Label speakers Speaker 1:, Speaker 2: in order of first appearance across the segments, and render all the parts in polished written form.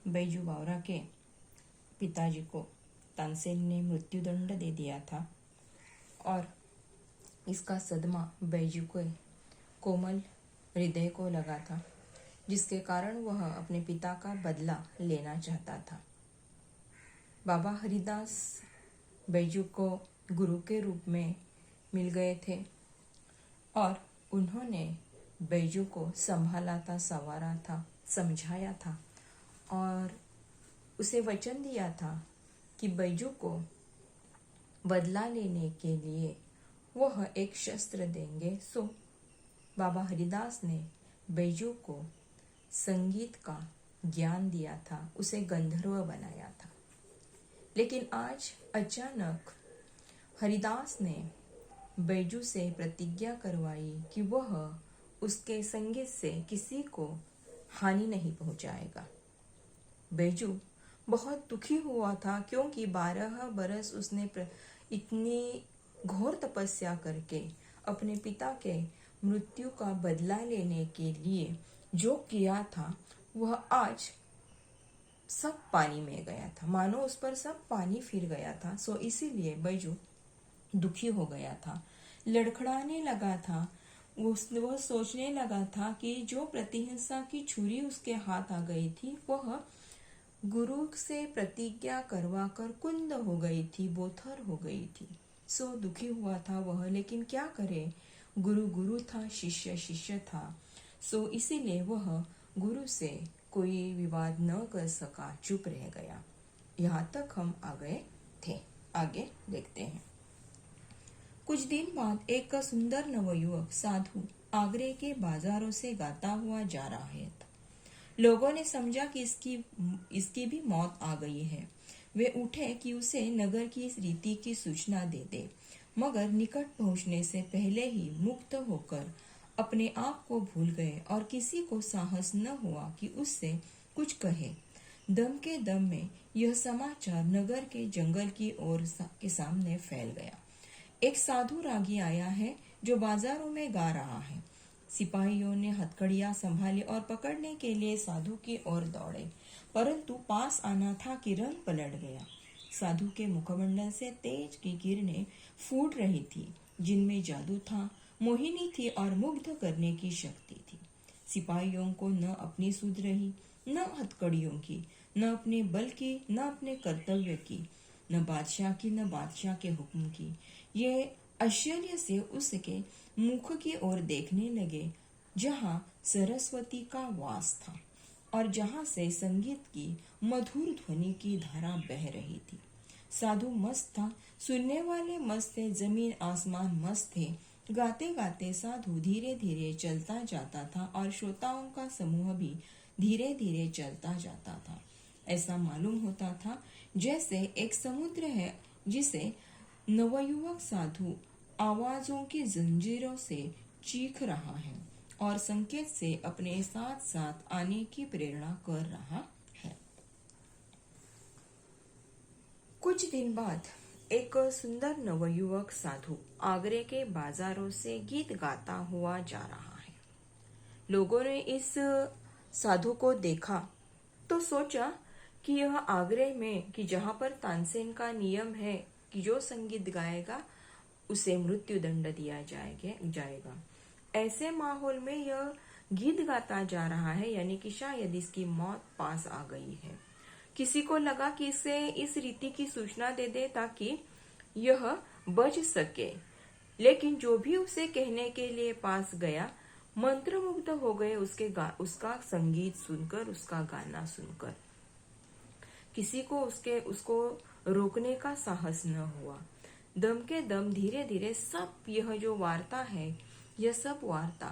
Speaker 1: बैजू बावरा के पिताजी को तानसेन ने मृत्युदंड दे दिया था और इसका सदमा बैजू के कोमल हृदय को लगा था, जिसके कारण वह अपने पिता का बदला लेना चाहता था। बाबा हरिदास बैजू को गुरु के रूप में मिल गए थे और उन्होंने बैजू को संभाला था, संवारा था, समझाया था और उसे वचन दिया था कि बैजू को बदला लेने के लिए वह एक शस्त्र देंगे। सो बाबा हरिदास ने बैजू को संगीत का ज्ञान दिया था, उसे गंधर्व बनाया था। लेकिन आज अचानक हरिदास ने बैजू से प्रतिज्ञा करवाई कि वह उसके संगीत से किसी को हानि नहीं पहुंचाएगा। बैजू बहुत दुखी हुआ था, क्योंकि 12 बरस उसने इतनी घोर तपस्या करके अपने पिता के मृत्यु का बदला लेने के लिए जो किया था वह आज सब पानी में गया था, मानो उस पर सब पानी फिर गया था। सो इसीलिए बैजू दुखी हो गया था, लड़खड़ाने लगा था। वह सोचने लगा था कि जो प्रतिहिंसा की छुरी उसके हाथ आ गई थी वह गुरु से प्रतिज्ञा करवा कर कुंद हो गई थी, बोथर हो गई थी। सो दुखी हुआ था वह, लेकिन क्या करे, गुरु गुरु था, शिष्य शिष्य था। सो इसीलिए वह गुरु से कोई विवाद न कर सका, चुप रह गया। यहाँ तक हम आ गए थे, आगे देखते हैं। कुछ दिन बाद एक सुंदर नवयुवक साधु आगरे के बाजारों से गाता हुआ जा रहा है। लोगों ने समझा कि इसकी भी मौत आ गई है। वे उठे कि उसे नगर की इस रीति की सूचना दे दे, मगर निकट पहुंचने से पहले ही मुक्त होकर अपने आप को भूल गए और किसी को साहस न हुआ कि उससे कुछ कहे। दम के दम में यह समाचार नगर के जंगल की ओर के सामने फैल गया। एक साधु रागी आया है जो बाजारों में गा रहा है। सिपाहियों ने हथकड़ियां संभाली और पकड़ने के लिए साधु की ओर दौड़े, परंतु पास आना था कि रंग पलट गया। साधु के मुखमंडल से तेज की किरणें फूट रही थी, जिनमें जादू था, मोहिनी थी और मुग्ध करने की शक्ति थी। सिपाहियों को न अपनी सुध रही, न हथकड़ियों की, न अपने बल की, न अपने कर्तव्य की, न बादशाह की, न बादशाह के हुक्म की। ये आश्चर्य से उसके मुख की ओर देखने लगे, जहाँ सरस्वती का वास था और जहाँ से संगीत की मधुर ध्वनि की धारा बह रही थी। साधु मस्त था, सुनने वाले मस्त थे, जमीन आसमान मस्त थे। गाते गाते साधु धीरे धीरे चलता जाता था और श्रोताओं का समूह भी धीरे धीरे चलता जाता था। ऐसा मालूम होता था जैसे एक समुद्र है जिसे नवयुवक साधु आवाजों की जंजीरों से चीख रहा है और संकेत से अपने साथ साथ आने की प्रेरणा कर रहा है। कुछ दिन बाद एक सुंदर नवयुवक साधु आगरे के बाजारों से गीत गाता हुआ जा रहा है। लोगों ने इस साधु को देखा तो सोचा कि यह आगरे में कि जहाँ पर तानसेन का नियम है कि जो संगीत गाएगा उसे मृत्यु दंड दिया जाएगा। ऐसे माहौल में यह गीत गाता जा रहा है, यानी कि शायद इसकी मौत पास आ गई है। किसी को लगा कि इसे इस रीति की सूचना दे दे ताकि यह बच सके, लेकिन जो भी उसे कहने के लिए पास गया मंत्रमुग्ध हो गए उसका संगीत सुनकर, उसका गाना सुनकर। किसी को उसको रोकने का साहस न हुआ। दम के दम धीरे धीरे सब यह जो वार्ता है, यह सब वार्ता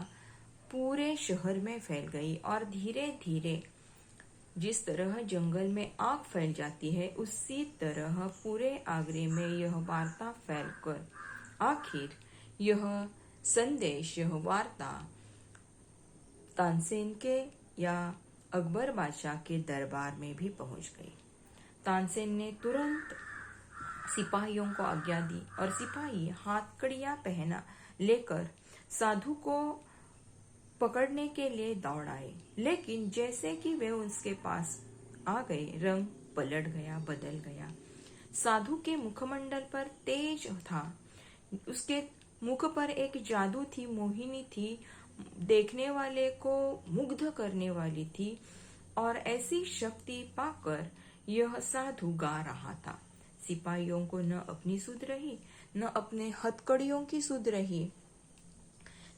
Speaker 1: पूरे शहर में फैल गई और धीरे धीरे जिस तरह जंगल में आग फैल जाती है, उसी तरह पूरे आगरे में यह वार्ता फैलकर आखिर यह संदेश, यह वार्ता तानसेन के या अकबर बादशाह के दरबार में भी पहुंच गई। तानसेन ने तुरंत सिपाहियों को आज्ञा दी और सिपाही हथकड़ियां पहना लेकर साधु को पकड़ने के लिए दौड़ आए। लेकिन जैसे कि वे उसके पास आ गए, रंग पलट गया, बदल गया। साधु के मुखमंडल पर तेज था, उसके मुख पर एक जादू थी, मोहिनी थी, देखने वाले को मुग्ध करने वाली थी। और ऐसी शक्ति पाकर यह साधु गा रहा था। सिपाहियों को न अपनी सुध रही, न अपने हथकड़ियों की सुध रही,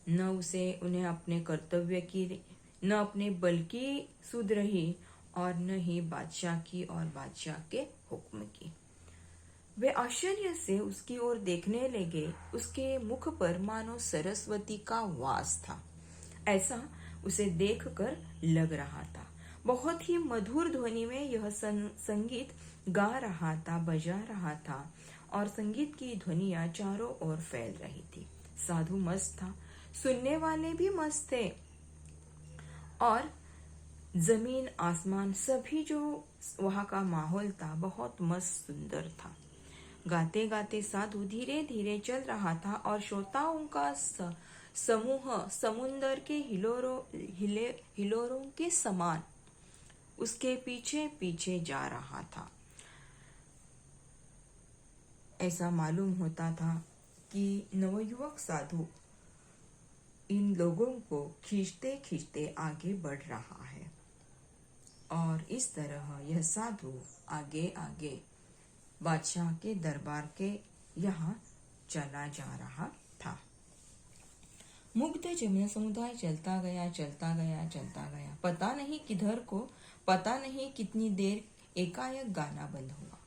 Speaker 1: न उसे उन्हें अपने कर्तव्य की, न अपने बल की सुध रही, और न ही बादशाह की और बादशाह के हुक्म की। वे आश्चर्य से उसकी ओर देखने लगे। उसके मुख पर मानो सरस्वती का वास था, ऐसा उसे देखकर लग रहा था। बहुत ही मधुर ध्वनि में यह संगीत गा रहा था, बजा रहा था, और संगीत की ध्वनियां चारों ओर फैल रही थी। साधु मस्त था, सुनने वाले भी मस्त थे, और जमीन आसमान सभी जो वहां का माहौल था बहुत मस्त सुंदर था। गाते गाते साधु धीरे धीरे चल रहा था और श्रोताओं का समूह समुंदर के हिलोरों के समान उसके पीछे पीछे जा रहा था। ऐसा मालूम होता था कि नवयुवक साधु इन लोगों को खींचते खींचते आगे बढ़ रहा है, और इस तरह यह साधु आगे आगे बादशाह के दरबार के यहाँ चला जा रहा था। मुग्ध जन समुदाय चलता गया, चलता गया, चलता गया। पता नहीं किधर को, पता नहीं कितनी देर एकाएक गाना बंद हुआ।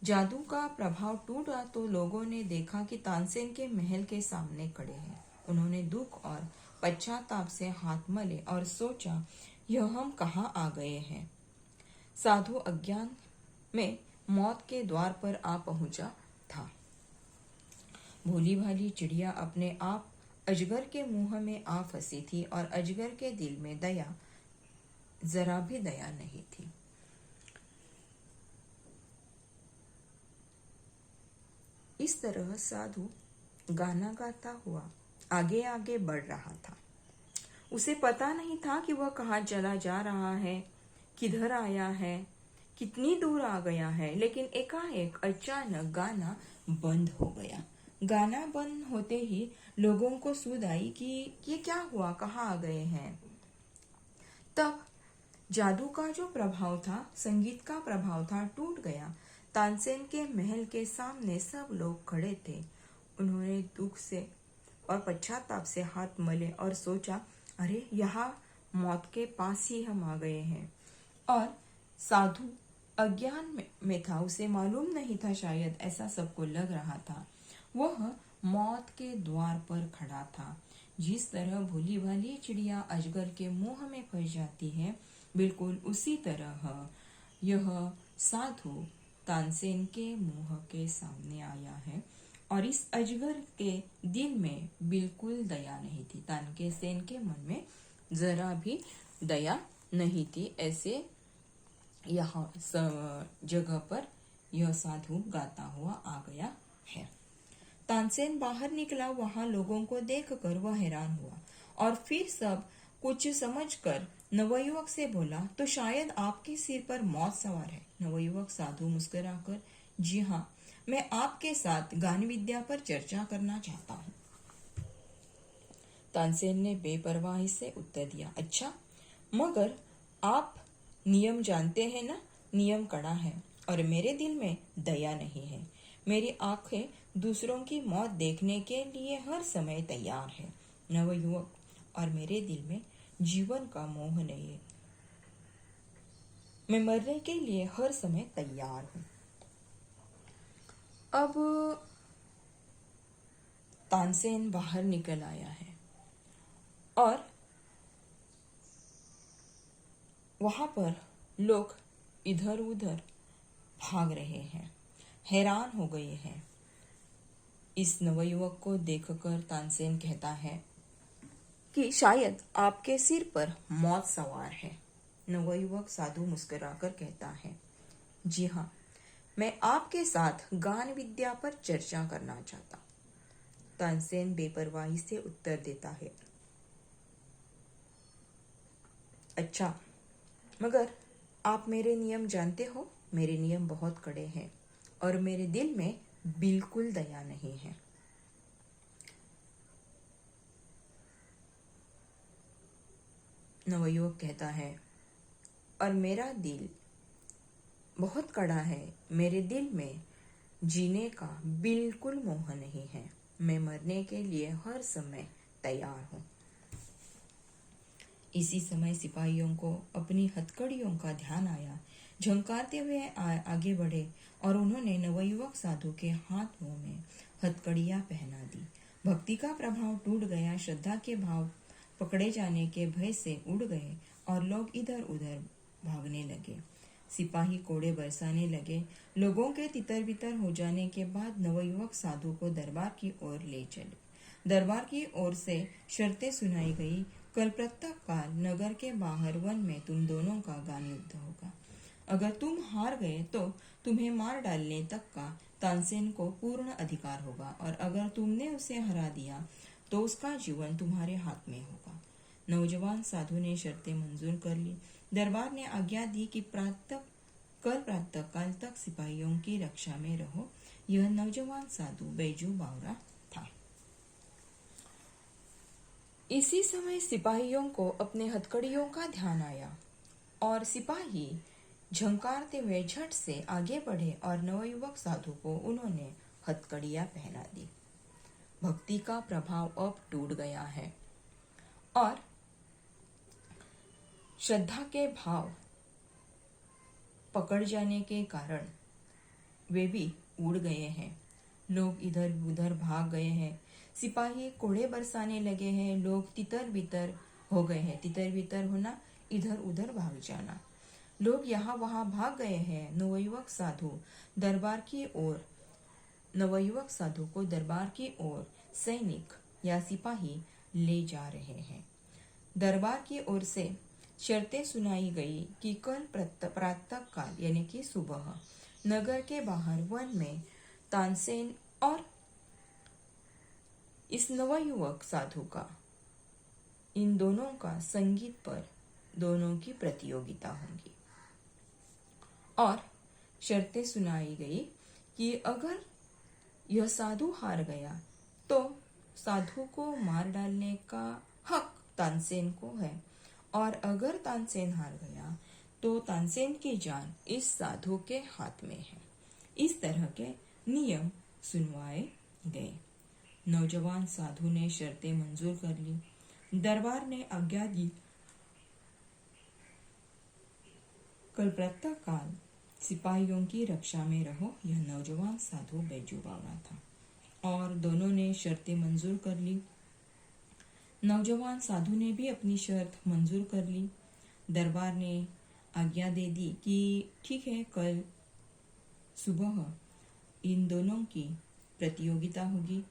Speaker 1: जादू का प्रभाव टूटा तो लोगों ने देखा कि तानसेन के महल के सामने खड़े हैं। उन्होंने दुख और पश्चाताप से हाथ मले और सोचा, यह हम कहाँ आ गए हैं। साधु अज्ञान में मौत के द्वार पर आ पहुंचा था। भोली भाली चिड़िया अपने आप अजगर के मुंह में आ फंसी थी, और अजगर के दिल में दया, जरा भी दया नहीं थी। इस तरह साधु गाना गाता हुआ आगे आगे बढ़ रहा था। उसे पता नहीं था कि वह कहाँ चला जा रहा है, किधर आया है, कितनी दूर आ गया है। लेकिन एकाएक अचानक गाना बंद हो गया। गाना बंद होते ही लोगों को सुध आई कि ये क्या हुआ, कहाँ आ गए हैं। तब जादू का जो प्रभाव था, संगीत का प्रभाव था, टूट गया। तानसेन के महल के सामने सब लोग खड़े थे। उन्होंने दुख से और पश्चाताप से हाथ मले और सोचा, अरे यहाँ मौत के पास ही हम आ गए हैं। और साधु अज्ञान में था, उसे मालूम नहीं था, शायद ऐसा सबको लग रहा था। वह मौत के द्वार पर खड़ा था। जिस तरह भोली भाली चिड़िया अजगर के मुंह में फंस जाती है, बिल्कुल उसी तरह यह साधु तानसेन के मुंह के सामने आया है। और इस अजगर के दिल में बिल्कुल दया नहीं थी। तानसेन के मन में जरा भी दया नहीं थी। ऐसे यहाँ जगह पर यह साधु गाता हुआ आ गया है। तानसेन बाहर निकला। वहां लोगों को देखकर वह हैरान हुआ, और फिर सब कुछ समझकर नवयुवक से बोला, तो शायद आपके सिर पर मौत सवार है। नवयुवक साधु मुस्कुराकर, जी हाँ, मैं आपके साथ गान विद्या पर चर्चा करना चाहता हूँ। तानसेन ने बेपरवाही से उत्तर दिया, अच्छा, मगर आप नियम जानते हैं ना, नियम कड़ा है, और मेरे दिल में दया नहीं है। मेरी आंखें दूसरों की मौत देखने के लिए हर समय तैयार है, नवयुवक, और मेरे दिल में जीवन का मोह नहीं है। मैं मरने के लिए हर समय तैयार हूँ। अब तानसेन बाहर निकल आया है, और वहां पर लोग इधर उधर भाग रहे हैं, हैरान हो गए हैं। इस नवयुवक को देखकर तानसेन कहता है कि शायद आपके सिर पर मौत सवार है। नवयुवक साधु मुस्कुराकर कहता है, जी हाँ, मैं आपके साथ गान विद्या पर चर्चा करना चाहता। तानसेन बेपरवाही से उत्तर देता है, अच्छा, मगर आप मेरे नियम जानते हो, मेरे नियम बहुत कड़े हैं और मेरे दिल में बिल्कुल दया नहीं है। नवयुवक कहता है, और मेरा दिल बहुत कड़ा है, मेरे दिल में जीने का बिल्कुल मोह नहीं है, मैं मरने के लिए हर समय तैयार हूँ। इसी समय सिपाहियों को अपनी हथकड़ियों का ध्यान आया। झंकारते हुए आगे बढ़े और उन्होंने नवयुवक साधु के हाथों में हथकड़ियां पहना दी। भक्ति का प्रभाव टूट गया, श्रद्धा के भाव पकड़े जाने के भय से उड़ गए और लोग इधर उधर भागने लगे। सिपाही कोड़े बरसाने लगे। लोगों के तितर बितर हो जाने के बाद नवयुवक साधु को दरबार की ओर ले चले। दरबार की ओर से शर्तें सुनाई गई। कल प्रातः काल नगर के बाहर वन में तुम दोनों का गान युद्ध होगा। अगर तुम हार गए तो तुम्हें मार डालने तक का तानसेन को पूर्ण अधिकार होगा और अगर तुमने उसे हरा दिया तो उसका जीवन तुम्हारे हाथ में होगा। नौजवान साधु ने शर्तें मंजूर कर ली। दरबार ने आज्ञा दी कि कल प्रातः काल तक सिपाहियों की रक्षा में रहो। यह नौजवान साधु बैजू बावरा था। इसी समय सिपाहियों को अपने हथकड़ियों का ध्यान आया और सिपाही झंकारते हुए झट से आगे बढ़े और नवयुवक साधु को उन्होंने हथकड़ियां पहना दी। भक्ति का प्रभाव अब टूट गया है और श्रद्धा के भाव पकड़ जाने के कारण वे भी उड़ गए हैं। लोग इधर उधर भाग गए हैं। सिपाही कोड़े बरसाने लगे हैं। लोग तितर बितर हो गए हैं। तितर बितर होना, इधर उधर भाग जाना। लोग यहाँ वहां भाग गए हैं। नवयुवक साधु को दरबार की ओर सैनिक या सिपाही ले जा रहे हैं। दरबार की ओर से शर्तें सुनाई गई कि कल प्रातः काल यानी कि सुबह नगर के बाहर वन में तानसेन और इस नवयुवक साधु का, इन दोनों का संगीत पर दोनों की प्रतियोगिता होगी और शर्तें सुनाई गई कि अगर यह साधु हार गया तो साधु को मार डालने का हक तानसेन को है और अगर तानसेन हार गया तो तानसेन की जान इस साधु के हाथ में है। इस तरह के नियम सुनवाए गए। नौजवान साधु ने शर्तें मंजूर कर ली। दरबार ने आज्ञा दी, कल प्रातः काल सिपाहियों की रक्षा में रहो। यह नौजवान साधु बैजू बावरा था और दोनों ने शर्तें मंजूर कर ली। नौजवान साधु ने भी अपनी शर्त मंजूर कर ली। दरबार ने आज्ञा दे दी कि ठीक है, कल सुबह इन दोनों की प्रतियोगिता होगी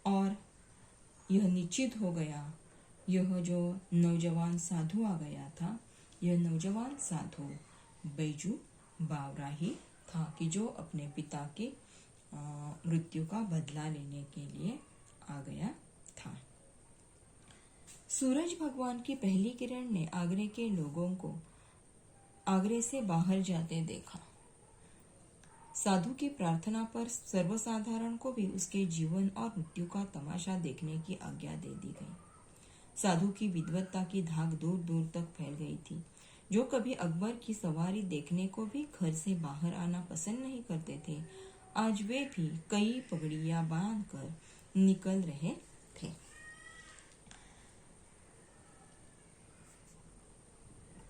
Speaker 1: और यह निश्चित हो गया। यह जो नौजवान साधु आ गया था, यह नौजवान साधु बैजू बावरा ही था कि जो अपने पिता की मृत्यु का बदला लेने के लिए आ गया था। सूरज भगवान की पहली किरण ने आगरे के लोगों को आगरे से बाहर जाते देखा। साधु की प्रार्थना पर सर्वसाधारण को भी उसके जीवन और मृत्यु का तमाशा देखने की आज्ञा दे दी गई। साधु की विद्वत्ता की धाक दूर दूर तक फैल गई थी। जो कभी अकबर की सवारी देखने को भी घर से बाहर आना पसंद नहीं करते थे, आज वे भी कई पगड़ियां बांधकर निकल रहे थे।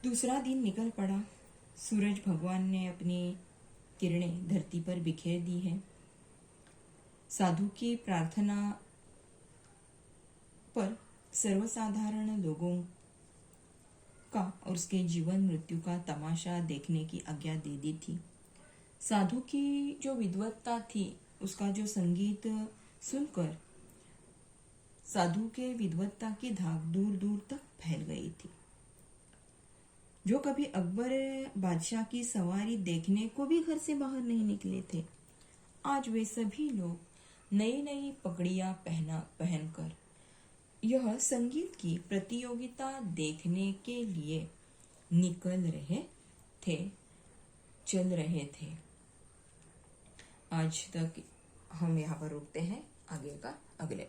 Speaker 1: दूसरा दिन निकल पड़ा। सूरज भगवान ने अपनी किरणें धरती पर बिखेर दी है। साधु की प्रार्थना पर सर्वसाधारण लोगों का और उसके जीवन मृत्यु का तमाशा देखने की आज्ञा दे दी थी। साधु की जो विद्वत्ता थी, उसका जो संगीत सुनकर साधु के विद्वत्ता की धाक दूर दूर तक फैल गई थी। जो कभी अकबर बादशाह की सवारी देखने को भी घर से बाहर नहीं निकले थे, आज वे सभी लोग नई नई पगड़ियां पहनकर यह संगीत की प्रतियोगिता देखने के लिए निकल रहे थे, चल रहे थे। आज तक हम यहाँ पर रुकते हैं, आगे का अगले